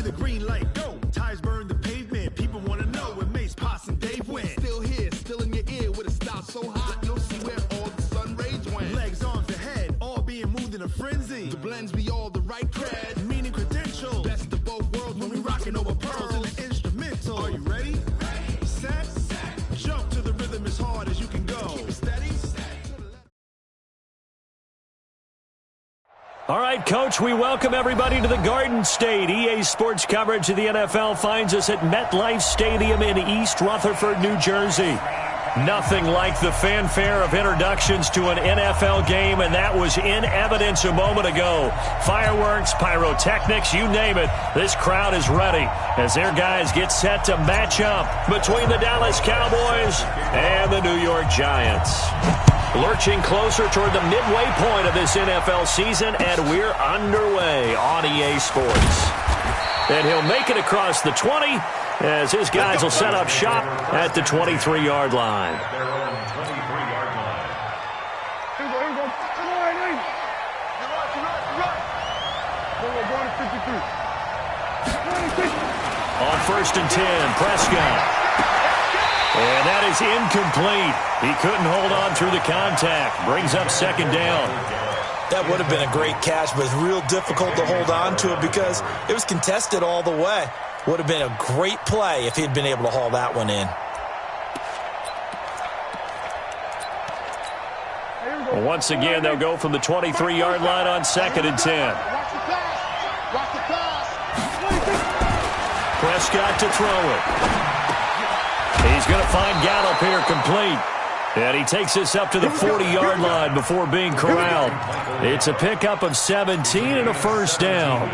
see the green light go. Tires burn the pavement. People want to know where Mace, Potts, and Dave went. Still here, still in your ear with a style so hot. You'll see where all the sun rays went. Legs, arms, the head, all being moved in a frenzy. The blends be all the right cred, meaning credentials. Best of both worlds when we rocking over pearls in the instrumental. Are you ready? Set. Jump to the rhythm as hard as you can go. Keep it steady. All right, Coach, we welcome everybody to the Garden State. EA Sports coverage of the NFL finds us at MetLife Stadium in East Rutherford, New Jersey. Nothing like the fanfare of introductions to an NFL game, and that was in evidence a moment ago. Fireworks, pyrotechnics, you name it. This crowd is ready as their guys get set to match up between the Dallas Cowboys and the New York Giants. Lurching closer toward the midway point of this NFL season, and we're underway on EA Sports. And he'll make it across the 20 as his guys will set up shop at the 23-yard line. On 1st and 10, Prescott. And that is incomplete. He couldn't hold on through the contact. Brings up 2nd down. That would have been a great catch, but it's real difficult to hold on to it because it was contested all the way. Would have been a great play if he'd been able to haul that one in. Well, once again, they'll go from the 23-yard line on 2nd and 10. Prescott to throw it. He's going to find Gallup here complete. And he takes this up to the 40-yard line before being corralled. It's a pickup of 17 and a 1st down.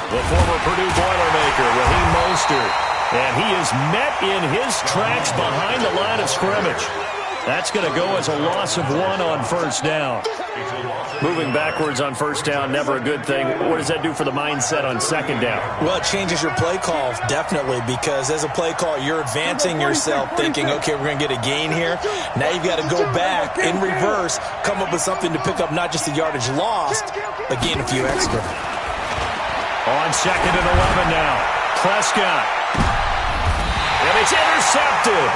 The former Purdue Boilermaker, Raheem Mostert. And he is met in his tracks behind the line of scrimmage. That's going to go as a loss of 1 on 1st down. Moving backwards on 1st down, never a good thing. What does that do for the mindset on 2nd down? Well, it changes your play call, definitely, because as a play call, you're advancing yourself thinking, okay, we're going to get a gain here. Now you've got to go back in reverse, come up with something to pick up not just the yardage lost, but gain a few extra. On 2nd and 11 now, Prescott. And it's intercepted.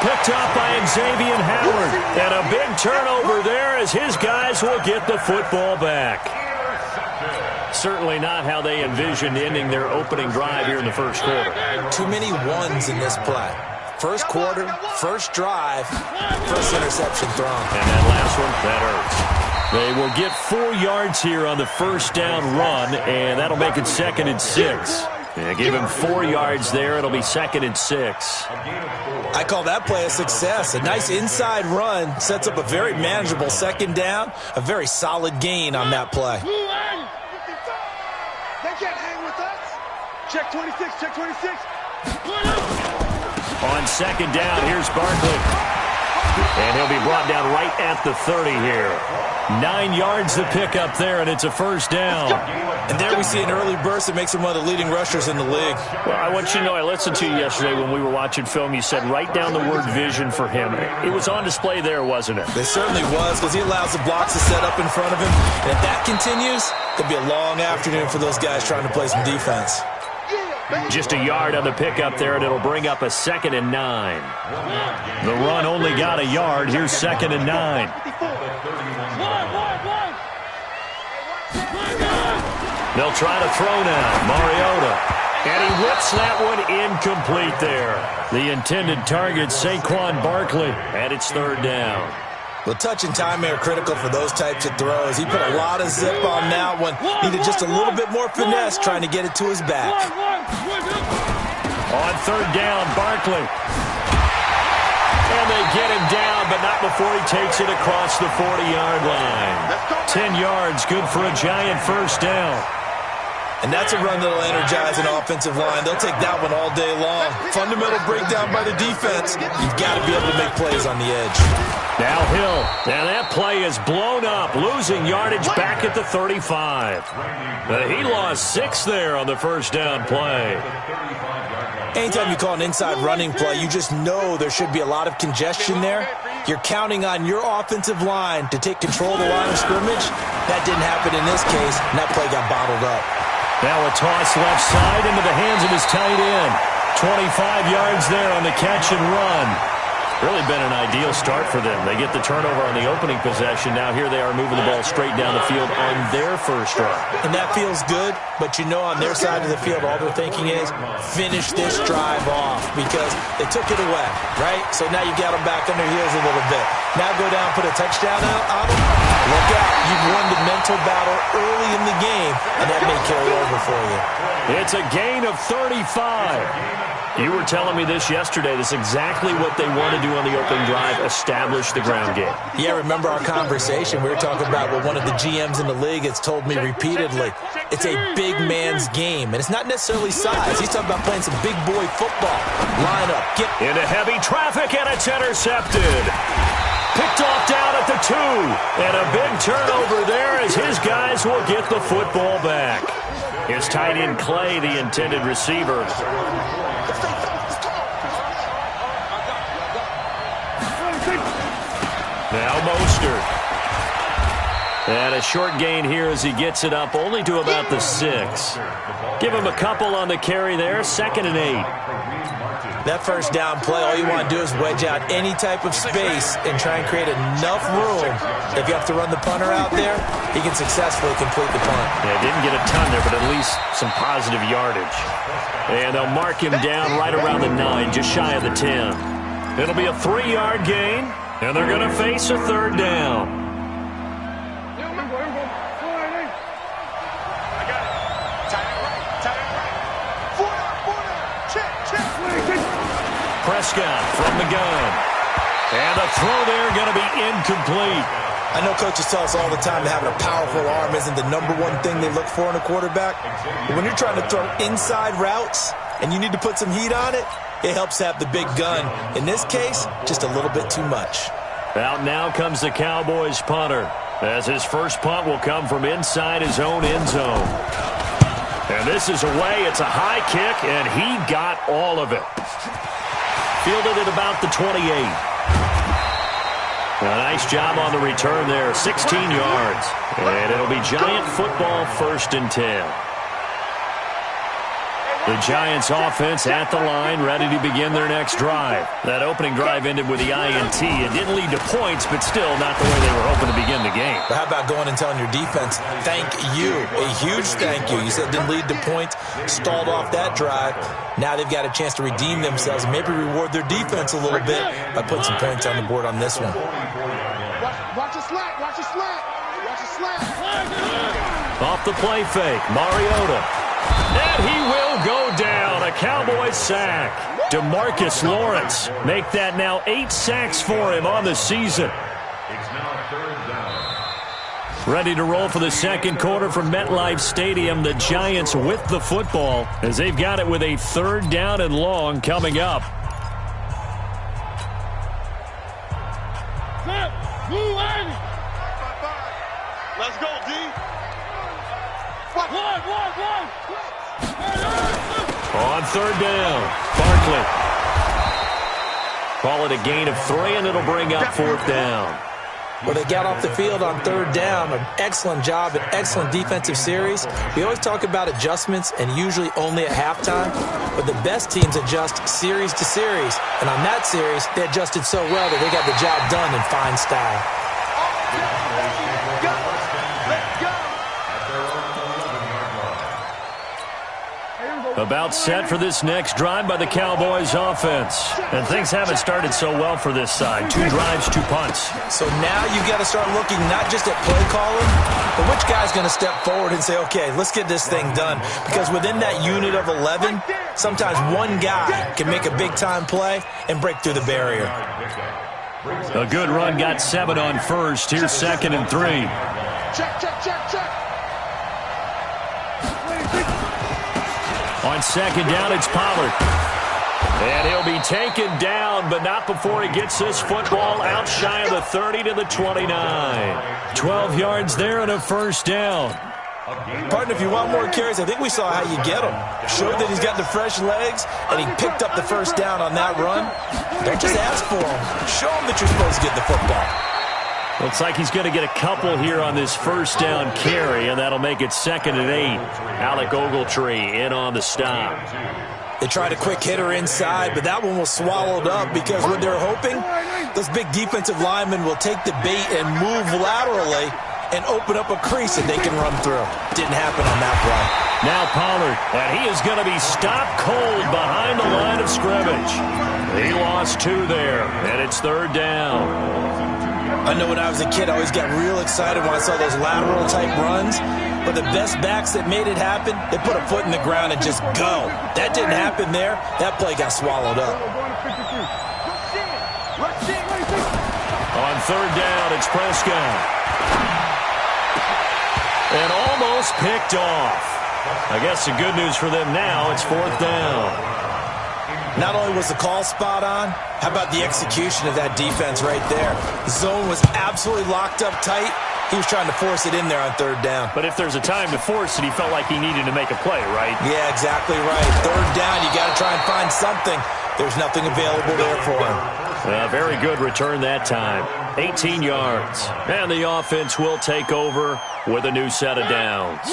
Picked up by Xavier Howard. And a big turnover there as his guys will get the football back. Certainly not how they envisioned ending their opening drive here in the 1st quarter. Too many ones in this play. 1st quarter, 1st drive, 1st interception thrown. And that last one, that hurts. They will get 4 yards here on the 1st down run, and that'll make it 2nd and 6. And give him 4 yards there. It'll be 2nd and 6. I call that play a success. A nice inside run sets up a very manageable 2nd down. A very solid gain on that play. They can't hang with us. Check 26, check 26. On 2nd down, here's Barkley. And he'll be brought down right at the 30 here. 9 yards to pick up there, and it's a 1st down. And there we see an early burst that makes him one of the leading rushers in the league. Well, I want you to know, I listened to you yesterday when we were watching film. You said write down the word vision for him. It was on display there, wasn't it? It certainly was, because he allows the blocks to set up in front of him. And if that continues, it'll be a long afternoon for those guys trying to play some defense. Just a yard on the pickup there, and it'll bring up a 2nd and 9. The run only got a yard. Here's 2nd and 9. They'll try to throw now. Mariota. And he whips that one incomplete there. The intended target, Saquon Barkley. And it's 3rd down. Well, touch and time are critical for those types of throws. He put a lot of zip on that one. Needed just a little bit more finesse trying to get it to his back. On 3rd down, Barkley. And they get him down, but not before he takes it across the 40-yard line. 10 yards, good for a Giant 1st down. And that's a run that'll energize an offensive line. They'll take that one all day long. Fundamental breakdown by the defense. You've got to be able to make plays on the edge. Now Hill. And that play is blown up. Losing yardage back at the 35. He lost 6 there on the 1st down play. Anytime you call an inside running play, you just know there should be a lot of congestion there. You're counting on your offensive line to take control of the line of scrimmage. That didn't happen in this case, and that play got bottled up. Now a toss left side into the hands of his tight end. 25 yards there on the catch and run. Really been an ideal start for them. They get the turnover on the opening possession. Now here they are moving the ball straight down the field on their first drive. And that feels good, but you know on their side of the field all they're thinking is finish this drive off because they took it away, right? So now you got them back on their heels a little bit. Now go down, put a touchdown on them. Look out. You've won the mental battle early in the game, and that may carry over for you. It's a gain of 35. You were telling me this yesterday. This is exactly what they want to do on the opening drive, establish the ground game. Yeah, remember our conversation. We were talking about what one of the GMs in the league has told me repeatedly. It's a big man's game, and it's not necessarily size. He's talking about playing some big boy football. Line up. Get into heavy traffic, and it's intercepted. Picked off down at the 2. And a big turnover there as his guys will get the football back. His tight end Clay, the intended receiver. Now Mostert. And a short gain here as he gets it up only to about the 6. Give him a couple on the carry there. 2nd and 8. That first down play, all you want to do is wedge out any type of space and try and create enough room. If you have to run the punter out there, he can successfully complete the punt. Yeah, didn't get a ton there, but at least some positive yardage. And they'll mark him down right around the 9, just shy of the 10. It'll be a 3-yard gain, and they're going to face a 3rd down. Prescott from the gun. And the throw there going to be incomplete. I know coaches tell us all the time that having a powerful arm isn't the number one thing they look for in a quarterback. But when you're trying to throw inside routes and you need to put some heat on it, it helps to have the big gun. In this case, just a little bit too much. Out now comes the Cowboys punter, as his first punt will come from inside his own end zone. And this is away. It's a high kick, and he got all of it. Fielded at about the 28. A nice job on the return there. 16 yards. And it'll be Giant football 1st and 10. The Giants offense at the line, ready to begin their next drive. That opening drive ended with the INT. It didn't lead to points, but still not the way they were hoping to begin the game. But how about going and telling your defense, thank you, a huge thank you. You said it didn't lead to points, stalled off that drive. Now they've got a chance to redeem themselves and maybe reward their defense a little bit by putting some points on the board on this one. Watch your slant, watch your slant, watch your slant. Off the play fake, Mariota. And he will go down. A Cowboys sack. DeMarcus Lawrence make that now 8 sacks for him on the season. Ready to roll for the second quarter from MetLife Stadium. The Giants with the football as they've got it with a 3rd down and long coming up. Let's go, D. On 3rd down, Barkley. Call it a gain of 3, and it'll bring up 4th down. Well, they got off the field on 3rd down. An excellent job, an excellent defensive series. We always talk about adjustments, and usually only at halftime. But the best teams adjust series to series. And on that series, they adjusted so well that they got the job done in fine style. About set for this next drive by the Cowboys offense. And things haven't started so well for this side. 2 drives, 2 punts. So now you've got to start looking not just at play calling, but which guy's going to step forward and say, okay, let's get this thing done. Because within that unit of 11, sometimes one guy can make a big-time play and break through the barrier. A good run got 7 on first. Here's 2nd and 3. Check, check, check, check. On 2nd down, it's Pollard. And he'll be taken down, but not before he gets this football out shy of the 30 to the 29. 12 yards there and a 1st down. Partner, if you want more carries, I think we saw how you get them. Showed that he's got the fresh legs, and he picked up the first down on that run. Don't just ask for them. Show him that you're supposed to get the football. Looks like he's going to get a couple here on this first down carry, and that'll make it 2nd and 8. Alec Ogletree in on the stop. They tried a quick hitter inside, but that one was swallowed up because what they're hoping, those big defensive linemen will take the bait and move laterally and open up a crease that they can run through. Didn't happen on that play. Now Pollard, and he is going to be stopped cold behind the line of scrimmage. He lost 2 there, and it's 3rd down. I know when I was a kid, I always got real excited when I saw those lateral-type runs. But the best backs that made it happen, they put a foot in the ground and just go. That didn't happen there. That play got swallowed up. On 3rd down, it's Prescott. And almost picked off. I guess the good news for them now, it's 4th down. Not only was the call spot on, how about the execution of that defense right there? The zone was absolutely locked up tight. He was trying to force it in there on 3rd down. But if there's a time to force it, he felt like he needed to make a play, right? Yeah, exactly right. 3rd down, you got to try and find something. There's nothing available there for him. Very good return that time. 18 yards. And the offense will take over with a new set of downs.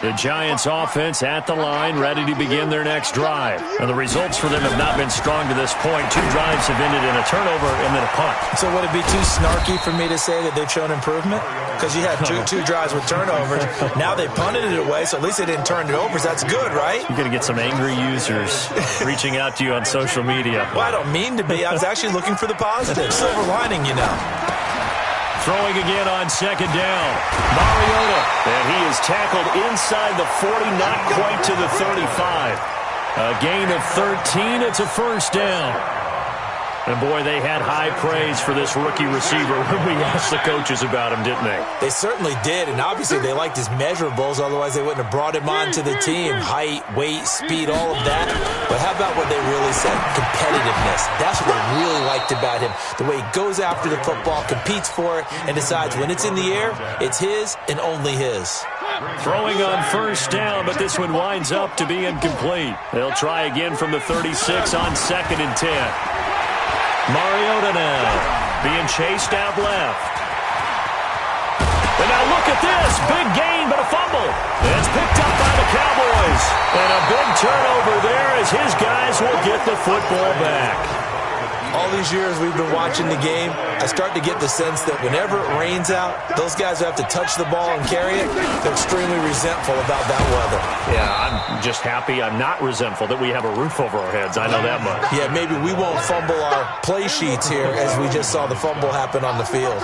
The Giants offense at the line, ready to begin their next drive. And the results for them have not been strong to this point. 2 drives have ended in a turnover and then a punt. So would it be too snarky for me to say that they've shown improvement? Because you had two drives with turnovers. Now they punted it away, so at least they didn't turn it over. So that's good, right? You're going to get some angry users reaching out to you on social media. Well, I don't mean to be. I was actually looking for the positive. Silver lining, you know. Throwing again on 2nd down. Mariota. And he is tackled inside the 40, not quite to the 35. A gain of 13. It's a 1st down. And, boy, they had high praise for this rookie receiver when we asked the coaches about him, didn't they? They certainly did, and obviously they liked his measurables, otherwise they wouldn't have brought him onto the team. Height, weight, speed, all of that. But how about what they really said? Competitiveness. That's what they really liked about him. The way he goes after the football, competes for it, and decides when it's in the air, it's his and only his. Throwing on 1st down, but this one winds up to be incomplete. They'll try again from the 36 on 2nd and 10. Mariota now being chased out left. And now look at this. Big gain, but a fumble. It's picked up by the Cowboys. And a big turnover there as his guys will get the football back. All these years we've been watching the game, I start to get the sense that whenever it rains out, those guys who have to touch the ball and carry it, they're extremely resentful about that weather. Yeah, I'm just happy I'm not resentful that we have a roof over our heads. I know that much. Yeah, maybe we won't fumble our play sheets here as we just saw the fumble happen on the field.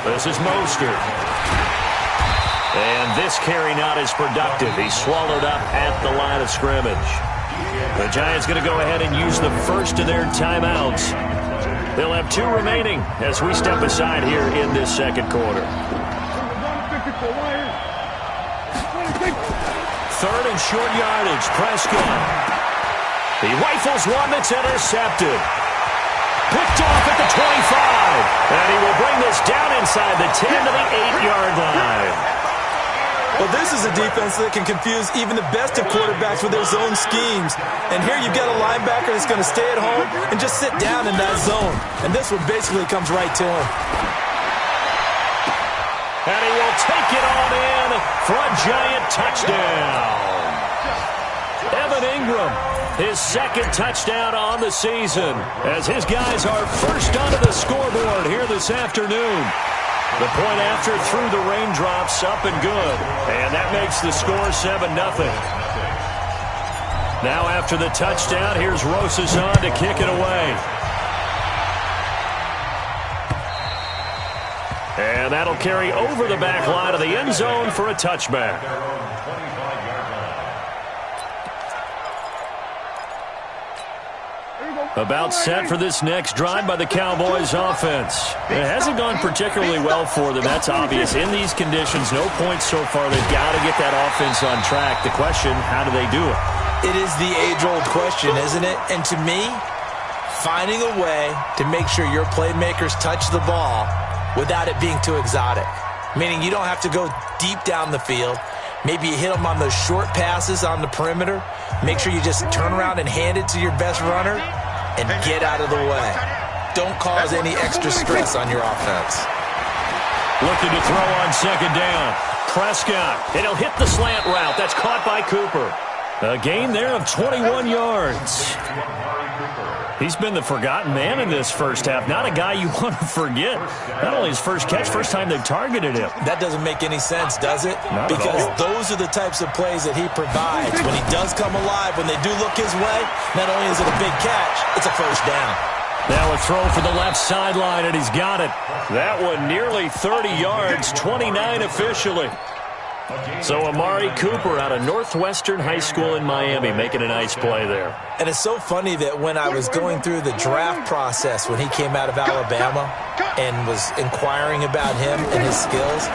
This is Mostert. And this carry not as productive. He's swallowed up at the line of scrimmage. The Giants going to go ahead and use the first of their timeouts. They'll have 2 remaining as we step aside here in this 2nd quarter. 3rd and short yardage. Prescott. He rifles one that's intercepted. Picked off at the 25. And he will bring this down inside the 10 to the 8-yard line. Well, this is a defense that can confuse even the best of quarterbacks with their zone schemes. And here you've got a linebacker that's going to stay at home and just sit down in that zone. And this one basically comes right to him. And he will take it on in for a Giant touchdown. Evan Ingram, his 2nd touchdown on the season, as his guys are first onto the scoreboard here this afternoon. The point after through the raindrops, up and good. And that makes the score 7-0. Now after the touchdown, here's Rosas on to kick it away. And that'll carry over the back line of the end zone for a touchback. About set for this next drive by the Cowboys offense. It hasn't gone particularly well for them. That's obvious. In these conditions, no points so far. They've got to get that offense on track. The question, how do they do it? It is the age-old question, isn't it? And to me, finding a way to make sure your playmakers touch the ball without it being too exotic. Meaning you don't have to go deep down the field. Maybe you hit them on those short passes on the perimeter. Make sure you just turn around and hand it to your best runner and get out of the way. Don't cause any extra stress on your offense. Looking to throw on second down. Prescott, and he'll hit the slant route. That's caught by Cooper. A gain there of 21 yards. He's been the forgotten man in this first half. Not a guy you want to forget. Not only his first catch, first time they've targeted him. That doesn't make any sense, does it? Not because at all. Those are the types of plays that he provides. When he does come alive, when they do look his way, not only is it a big catch, it's a first down. Now a throw for the left sideline, and he's got it. That one nearly 30 yards, 29 officially. So Amari Cooper out of Northwestern High School in Miami making a nice play there. And it's so funny that when I was going through the draft process when he came out of Alabama and was inquiring about him and his skills,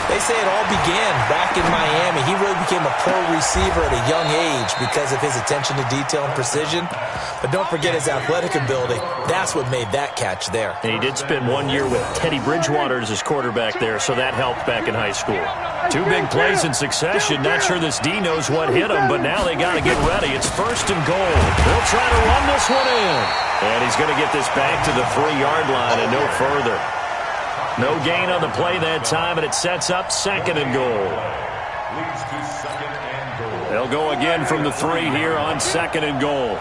they say it all began back in Miami. He really became a pro receiver at a young age because of his attention to detail and precision. But don't forget his athletic ability. That's what made that catch there. And he did spend 1 year with Teddy Bridgewater as his quarterback there, so that helped back in high school. 2 big plays in succession. Not sure this D knows what hit him, but now they got to get ready. It's first and goal. They'll try to run this one in. And he's going to get this back to the 3-yard line and no further. No gain on the play that time, and it sets up second and goal. They'll go again from the 3 here on second and goal.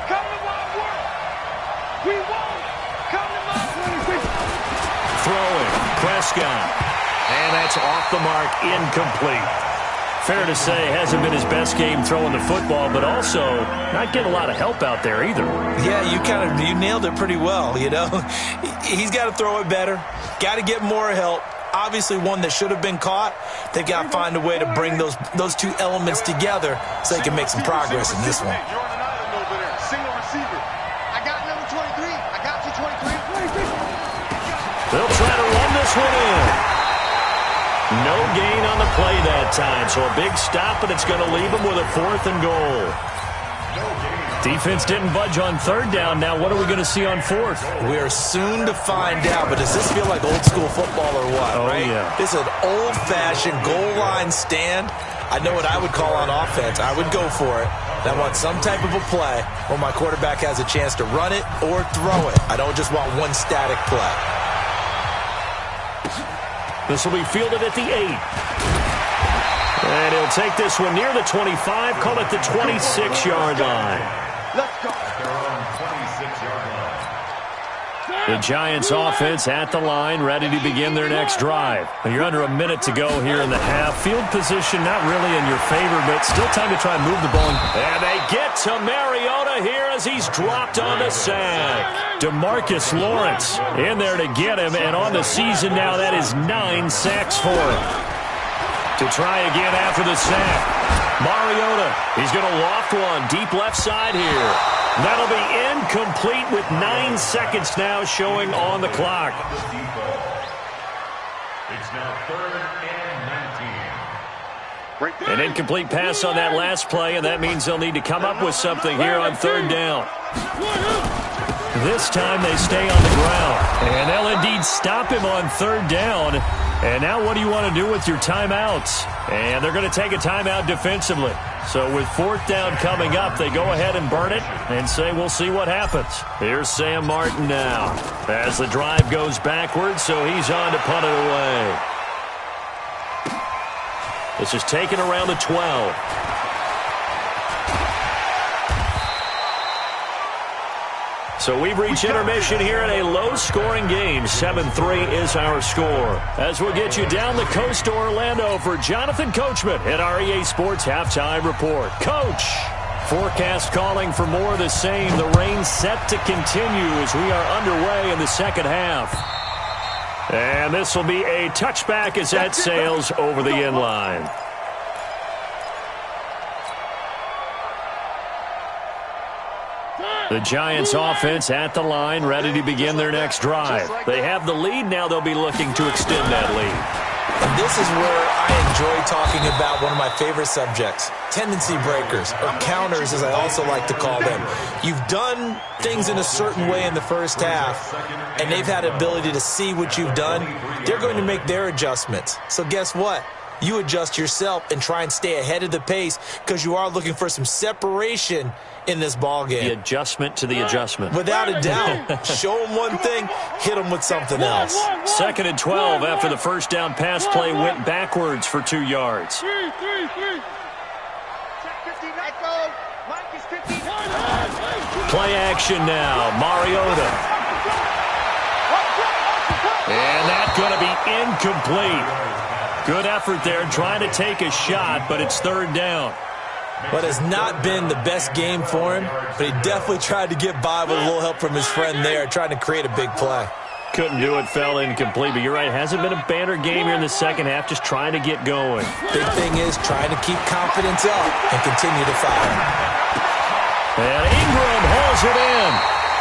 Throwing, Prescott. And that's off the mark, incomplete. Fair to say, hasn't been his best game throwing the football, but also not getting a lot of help out there either. Yeah, you nailed it pretty well, you know. He's got to throw it better. Got to get more help. Obviously one that should have been caught. They've got to find a way to bring those 2 elements together so they can make some progress in this one. Single receiver. I got number 23. I got you 23. They'll try to run this one in. No gain on the play that time, so a big stop, and it's going to leave them with a 4th and goal. Defense didn't budge on 3rd down. Now what are we going to see on 4th? We are soon to find out, but does this feel like old school football or what? Oh, right? yeah. This is an old-fashioned goal line stand. I know what I would call on offense. I would go for it. I want some type of a play where my quarterback has a chance to run it or throw it. I don't just want one static play. This will be fielded at the 8. And he'll take this one near the 25, call it the 26-yard line. Let's go. The Giants offense at the line, ready to begin their next drive. You're under a minute to go here in the half. Field position not really in your favor, but still time to try and move the ball. And they get to Mariota here as he's dropped on the sack. DeMarcus Lawrence in there to get him, and on the season now that is 9 sacks for him. To try again after the sack. Mariota, he's going to loft one deep left side here. That'll be incomplete with 9 seconds now showing on the clock. It's now 3rd and 19. An incomplete pass on that last play, and that means they'll need to come up with something here on 3rd down. This time they stay on the ground, and they'll indeed stop him on 3rd down. And now what do you want to do with your timeouts? And they're going to take a timeout defensively. So with 4th down coming up, they go ahead and burn it and say we'll see what happens. Here's Sam Martin now as the drive goes backwards, so he's on to punt it away. This is taken around the 12. So we've reached intermission here in a low-scoring game. 7-3 is our score. As we'll get you down the coast to Orlando for Jonathan Coachman at our EA Sports Halftime Report. Coach, forecast calling for more of the same. The rain set to continue as we are underway in the second half. And this will be a touchback as that sails over the end line. The Giants offense at the line, ready to begin their next drive. They have the lead now. They'll be looking to extend that lead. this is where I enjoy talking about one of my favorite subjects, tendency breakers, or counters as I also like to call them. You've done things in a certain way in the first half, and they've had the ability to see what you've done. They're going to make their adjustments. So guess what? You adjust yourself and try and stay ahead of the pace because you are looking for some separation in this ball game. The adjustment to the adjustment. Without a doubt. Show them one thing, hit them with something else. 2nd and 12 after the first down pass play went backwards for 2 yards. Play action now. Mariota. And that's going to be incomplete. Good effort there, trying to take a shot, but it's 3rd down. But it's not been the best game for him, but he definitely tried to get by with a little help from his friend there, trying to create a big play. Couldn't do it, fell incomplete, but you're right, it hasn't been a banner game here in the second half, just trying to get going. Big thing is trying to keep confidence up and continue to fire. And Ingram hauls it in.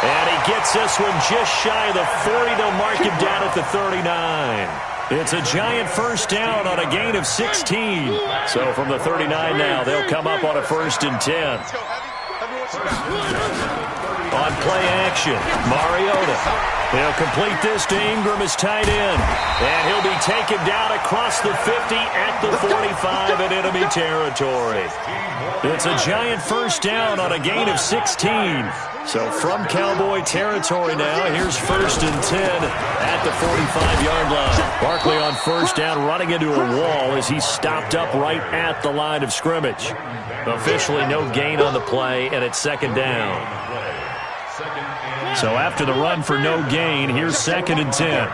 And he gets this one just shy of the 40. They'll mark him down at the 39. It's a giant first down on a gain of 16. So from the 39 now, they'll come up on a 1st and 10. On play action, Mariota. He'll complete this to Ingram as tight end. And he'll be taken down across the 50 at the 45 in enemy territory. It's a giant first down on a gain of 16. So from Cowboy territory now, here's 1st and 10 at the 45-yard line. Barkley on first down, running into a wall as he's stopped up right at the line of scrimmage. Officially no gain on the play, and it's 2nd down. So after the run for no gain, here's 2nd and 10.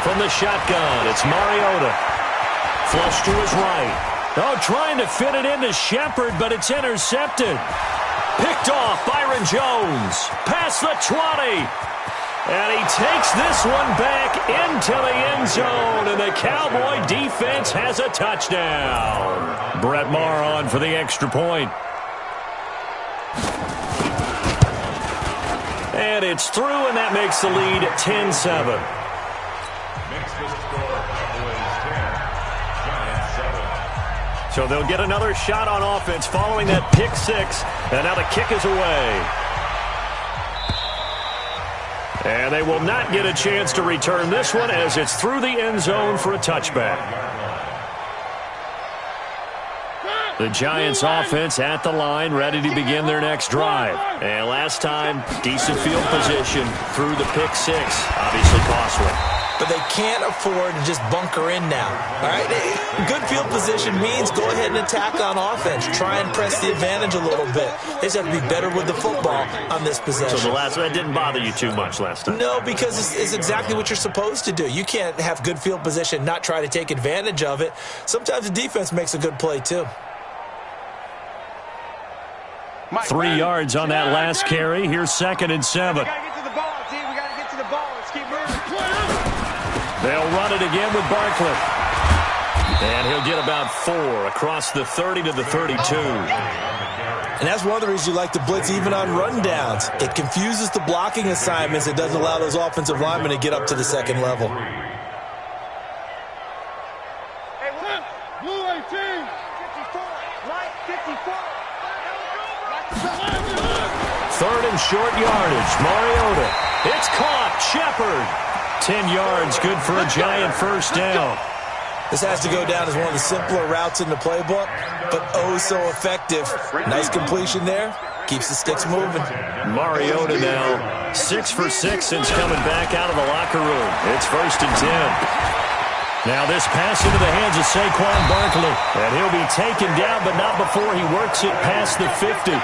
From the shotgun, it's Mariota. Flush to his right. Oh, trying to fit it into Shepard, but it's intercepted. Picked off Byron Jones. Past the 20. And he takes this one back into the end zone, and the Cowboy defense has a touchdown. Brett Maher on for the extra point. And it's through, and that makes the lead 10-7. So they'll get another shot on offense following that pick six, and now the kick is away. And they will not get a chance to return this one as it's through the end zone for a touchback. The Giants offense at the line, ready to begin their next drive. And last time, decent field position through the pick six. Obviously costly. But they can't afford to just bunker in now. All right? Good field position means go ahead and attack on offense. Try and press the advantage a little bit. They just have to be better with the football on this possession. So the last one didn't bother you too much last time? No, because it's exactly what you're supposed to do. You can't have good field position, not try to take advantage of it. Sometimes the defense makes a good play, too. 3 yards on that last carry. Here's 2nd and 7. We got to get to the ball, team. We got to get to the ball. Let's keep moving. They'll run it again with Barkley. And he'll get about 4 across the 30 to the 32. And that's one of the reasons you like to blitz even on rundowns. It confuses the blocking assignments. It doesn't allow those offensive linemen to get up to the second level. Hey, blue 18. 54. Right, 54. 3rd and short yardage. Mariota. It's caught. Shepard. 10 yards. Good for a giant first down. This has to go down as one of the simpler routes in the playbook, but oh so effective. Nice completion there. Keeps the sticks moving. Mariota now 6 for 6 since coming back out of the locker room. It's 1st and 10. Now this pass into the hands of Saquon Barkley. And he'll be taken down, but not before he works it past the 50.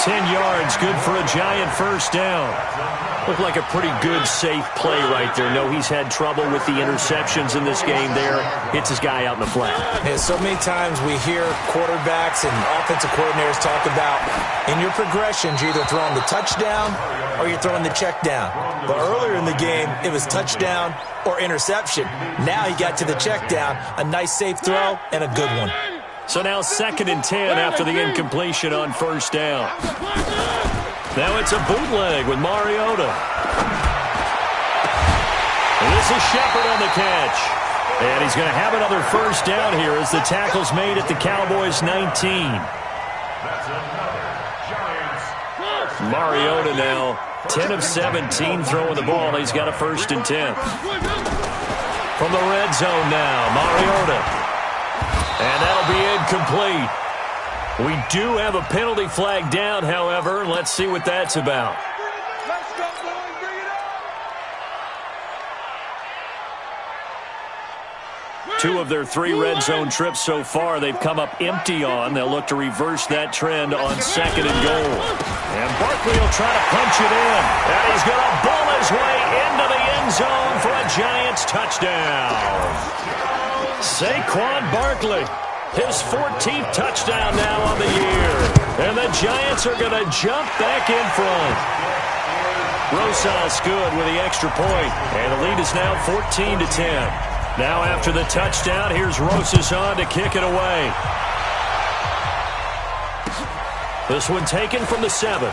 10 yards, good for a giant first down. Looked like a pretty good, safe play right there. No, he's had trouble with the interceptions in this game there. Hits his guy out in the flat. Yeah, so many times we hear quarterbacks and offensive coordinators talk about in your progressions, you're either throwing the touchdown or you're throwing the check down. But earlier in the game, it was touchdown or interception. Now he got to the check down, a nice safe throw and a good one. So now 2nd and 10 after the incompletion on first down. Now it's a bootleg with Mariota. And this is Shepard on the catch. And he's going to have another first down here as the tackle's made at the Cowboys' 19. That's another Giants. Mariota now 10 of 17 throwing the ball. He's got a 1st and 10. From the red zone now, Mariota. And that'll be incomplete. We do have a penalty flag down, however. Let's see what that's about. Two of their 3 red zone trips so far they've come up empty on. They'll look to reverse that trend on 2nd and goal. And Barkley will try to punch it in. And he's going to bull his way into the end zone for a Giants touchdown. Saquon Barkley, his 14th touchdown now on the year. And the Giants are going to jump back in front. Rosales good with the extra point. And the lead is now 14-10. Now after the touchdown, here's Rosas on to kick it away. This one taken from the 7.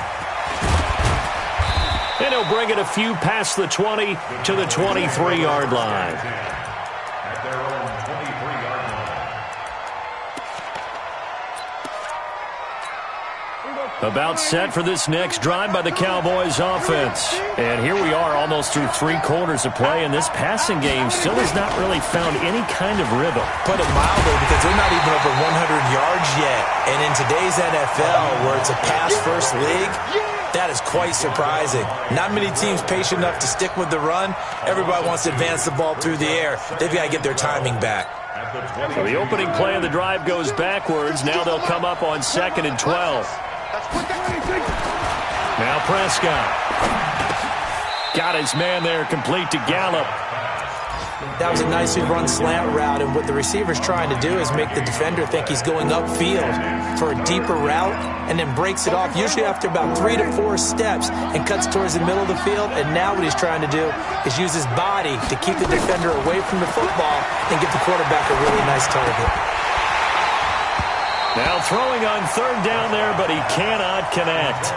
And he'll bring it a few past the 20 to the 23-yard line. At their own 23-yard line. About set for this next drive by the Cowboys offense. And here we are almost through 3 quarters of play, and this passing game still has not really found any kind of rhythm. Put it mildly, because they're not even over 100 yards yet. And in today's NFL, where it's a pass-first league, that is quite surprising. Not many teams patient enough to stick with the run. Everybody wants to advance the ball through the air. They've got to get their timing back. So the opening play of the drive goes backwards. Now they'll come up on 2nd and 12. Now Prescott. Got his man there, complete to Gallup. That was a nicely run slant route, and what the receiver's trying to do is make the defender think he's going upfield for a deeper route, and then breaks it off, usually after about 3 to 4 steps, and cuts towards the middle of the field. And now what he's trying to do is use his body to keep the defender away from the football and give the quarterback a really nice target. Now throwing on 3rd down there, but he cannot connect.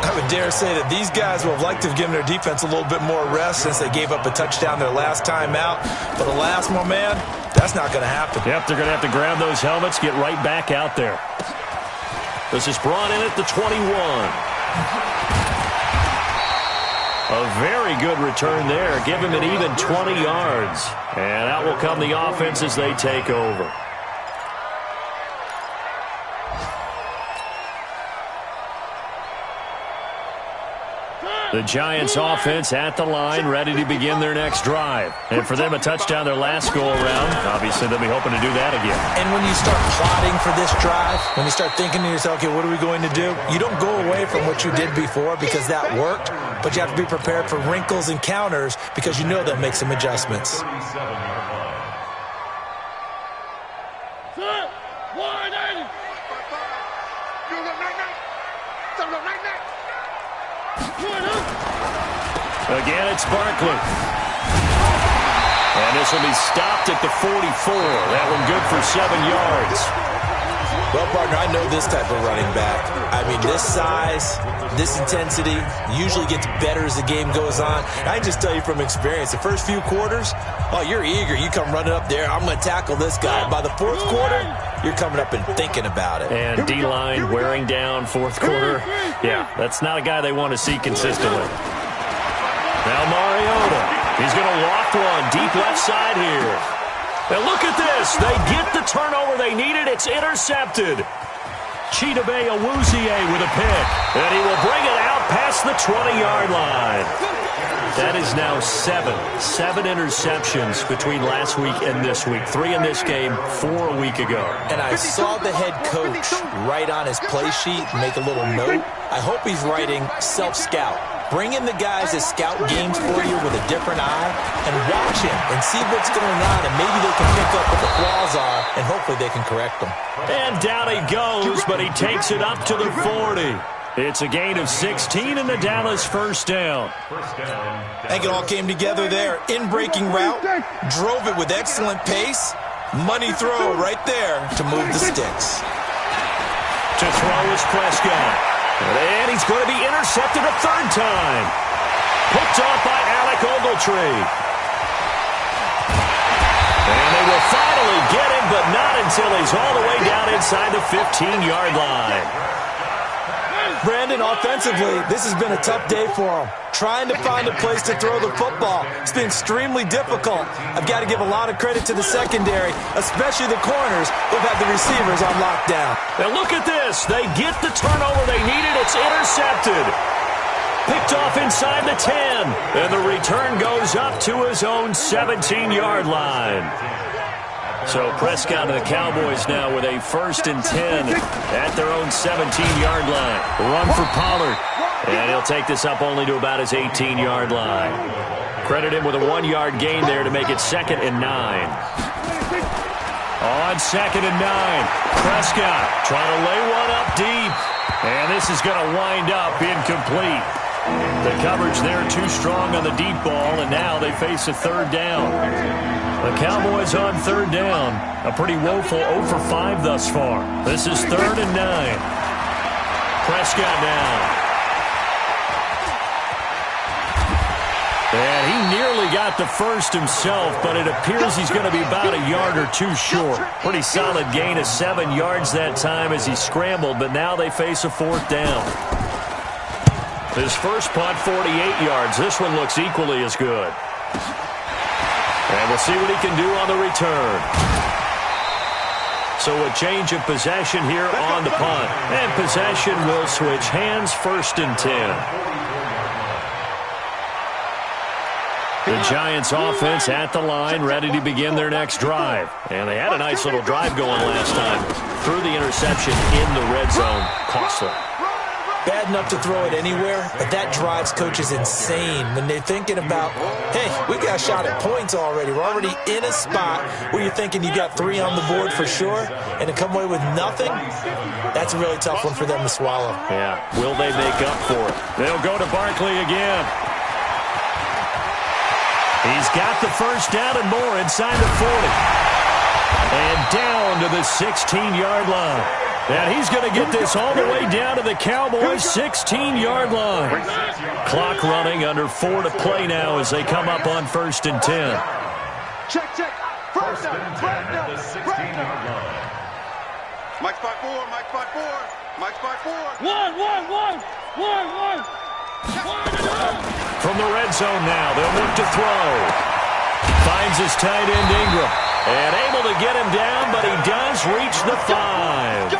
I would dare say that these guys would have liked to have given their defense a little bit more rest since they gave up a touchdown their last time out. But alas, my man, that's not going to happen. Yep, they're going to have to grab those helmets, get right back out there. This is brought in at the 21. A very good return there. Give him an even 20 yards. And out will come the offense as they take over. The Giants offense at the line, ready to begin their next drive. And for them, a touchdown their last go-around. Obviously, they'll be hoping to do that again. And when you start plotting for this drive, when you start thinking to yourself, okay, what are we going to do? You don't go away from what you did before because that worked, but you have to be prepared for wrinkles and counters because you know they'll make some adjustments. Again, it's Barkley. And this will be stopped at the 44. That one good for 7 yards. Well, partner, I know this type of running back. I mean, this size, this intensity usually gets better as the game goes on. I can just tell you from experience, the first few quarters, oh, you're eager. You come running up there, I'm going to tackle this guy. By the 4th quarter, you're coming up and thinking about it. And D-line wearing down 4th quarter. Yeah, that's not a guy they want to see consistently. Now Mariota. He's going to loft one deep left side here. And look at this. They get the turnover they needed. It's intercepted. Chidobe Awuzie with a pick. And he will bring it out past the 20-yard line. That is now 7 interceptions between last week and this week. 3 in this game, 4 a week ago. And I saw the head coach write on his play sheet, make a little note. I hope he's writing self-scout. Bring in the guys that scout games for you with a different eye and watch him and see what's going on, and maybe they can pick up what the flaws are, and hopefully they can correct them. And down he goes, but he takes it up to the 40. It's a gain of 16 in the Dallas first down. I think it all came together there. In-breaking route, drove it with excellent pace. Money throw right there to move the sticks. To throw is Prescott. And he's going to be intercepted a 3rd time. Picked off by Alec Ogletree. they will finally get him, but not until he's all the way down inside the 15-yard line. Brandon, offensively, this has been a tough day for him. Trying to find a place to throw the football. It's been extremely difficult. I've got to give a lot of credit to the secondary, especially the corners who've had the receivers on lockdown. Now look at this. They get the turnover they needed. It's intercepted. Picked off inside the 10. And the return goes up to his own 17-yard line. So Prescott and the Cowboys now with a 1st and 10 at their own 17-yard line. Run for Pollard. And he'll take this up only to about his 18-yard line. Credit him with a 1-yard gain there to make it 2nd and 9. On 2nd and 9, Prescott trying to lay one up deep. And this is going to wind up incomplete. The coverage there too strong on the deep ball, and now they face a 3rd down. The Cowboys on 3rd down. A pretty woeful 0 for 5 thus far. This is 3rd and 9. Prescott now. And he nearly got the first himself, but it appears he's going to be about a yard or two short. Pretty solid gain of 7 yards that time as he scrambled, but now they face a 4th down. His first punt, 48 yards. This one looks equally as good. And we'll see what he can do on the return. So a change of possession here on the punt. And possession will switch hands, 1st and 10. The Giants offense at the line, ready to begin their next drive. And they had a nice little drive going last time. Threw the interception in the red zone. Costly. Bad enough to throw it anywhere, but that drives coaches insane when they're thinking about, hey, we got a shot at points already. We're already in a spot where you're thinking you got 3 on the board for sure, and to come away with nothing, that's a really tough one for them to swallow. Yeah, will they make up for it? They'll go to Barkley again. He's got the first down and more inside the 40. And down to the 16-yard line. And he's going to get this all the way down to the Cowboys' 16-yard line. Clock running, under 4 to play now as they come up on 1st and 10. Check. First down. The 16-yard line. Mike spot 4. Mike spot 4. One. From the red zone now, they'll look to throw. Finds his tight end Ingram. And able to get him down, but he does reach the 5.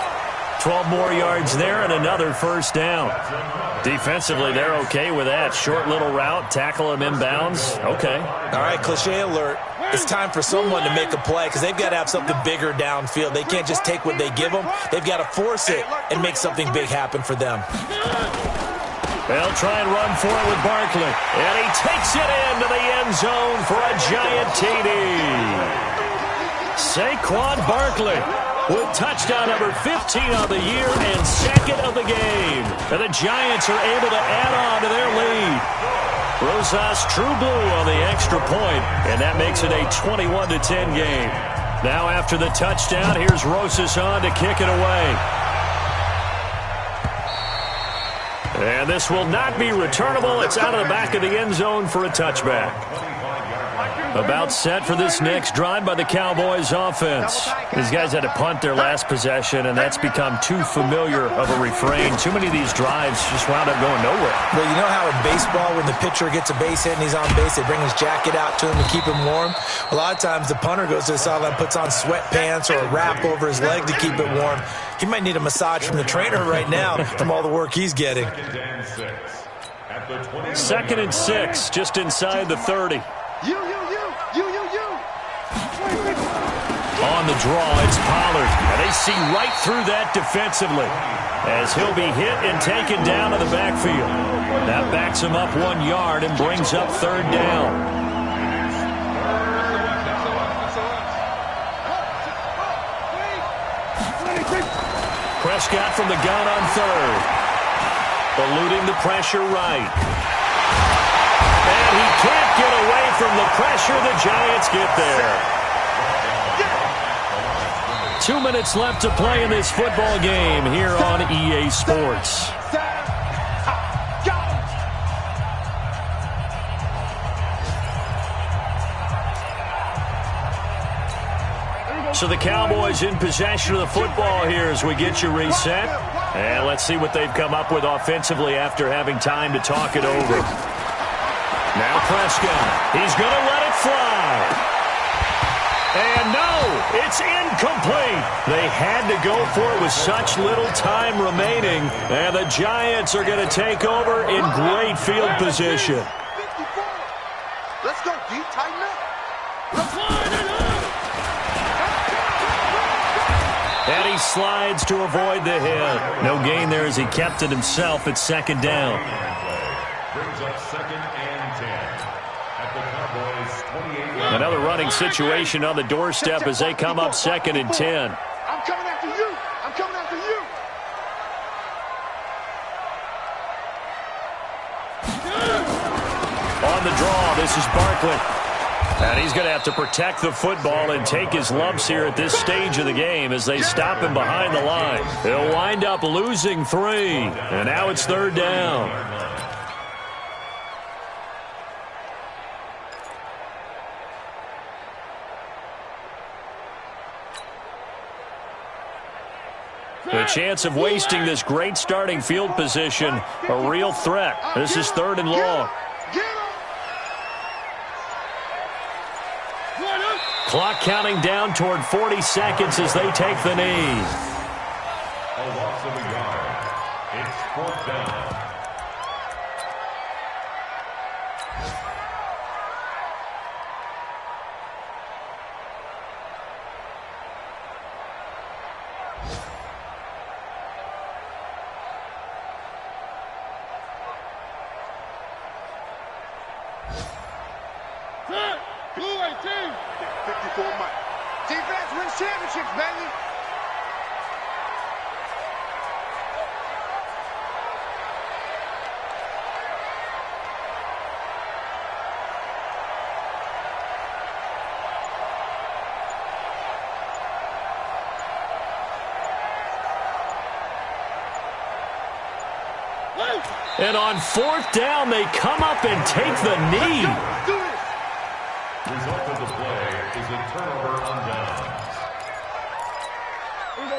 12 more yards there and another 1st down. Defensively, they're okay with that. Short little route, tackle him inbounds. Okay. All right, cliche alert. It's time for someone to make a play because they've got to have something bigger downfield. They can't just take what they give them. They've got to force it and make something big happen for them. They'll try and run for it with Barkley. And he takes it into the end zone for a giant TD. Saquon Barkley with touchdown number 15 of the year and 2nd of the game. And the Giants are able to add on to their lead. Rosas True Blue on the extra point, and that makes it a 21-10 game. Now after the touchdown, here's Rosas on to kick it away. And this will not be returnable. It's out of the back of the end zone for a touchback. About set for this next drive by the Cowboys offense. These guys had to punt their last possession, and that's become too familiar of a refrain. Too many of these drives just wound up going nowhere. Well, you know how in baseball when the pitcher gets a base hit and he's on base, they bring his jacket out to him to keep him warm? A lot of times the punter goes to the sideline, puts on sweatpants or a wrap over his leg to keep it warm. He might need a massage from the trainer right now from all the work he's getting. 2nd and 6, just inside the 30. You. On the draw, it's Pollard. And they see right through that defensively as he'll be hit and taken down to the backfield. That backs him up 1 yard and brings up 3rd down. Prescott from the gun on 3rd. Eluding the pressure right. And he can't get away from the pressure. The Giants get there. 2 minutes left to play in this football game here on EA Sports. So the Cowboys in possession of the football here as we get you reset. And let's see what they've come up with offensively after having time to talk it over. Now Prescott. He's going to let it fly. And no, it's incomplete. They had to go for it with such little time remaining. And the Giants are going to take over in great field position. 54. Let's go, D. Tighten up. And he slides to avoid the hit. No gain there as he kept it himself at second down. Brings up 2nd and 10 at the Cowboys 28. Another running situation on the doorstep as they come up 2nd and 10. I'm coming after you. I'm coming after you. On the draw, this is Barkley. And he's going to have to protect the football and take his lumps here at this stage of the game as they stop him behind the line. He'll wind up losing 3. And now it's 3rd down. The chance of wasting this great starting field position, a real threat. This is 3rd and long. Clock counting down toward 40 seconds as they take the knee. A loss of a yard. It's 4th down. Blue 18. 54 Mike. Defense wins championships, baby. And on 4th down, they come up and take the knee. Let's do it. Result of the play is a turnover on downs.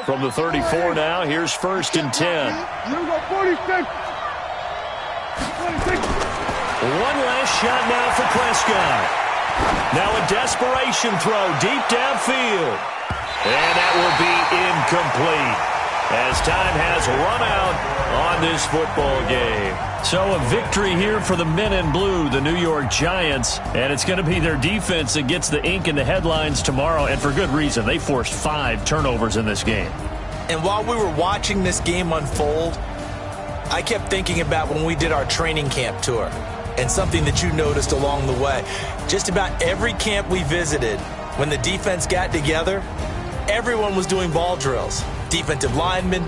From the 34 now, here's 1st and 10. Here we go, 46. 46. One last shot now for Prescott. Now a desperation throw deep downfield. And that will be incomplete as time has run out on this football game. So a victory here for the men in blue, the New York Giants, and it's going to be their defense that gets the ink in the headlines tomorrow, and for good reason. They forced 5 turnovers in this game. And while we were watching this game unfold, I kept thinking about when we did our training camp tour and something that you noticed along the way. Just about every camp we visited, when the defense got together, everyone was doing ball drills. Defensive linemen,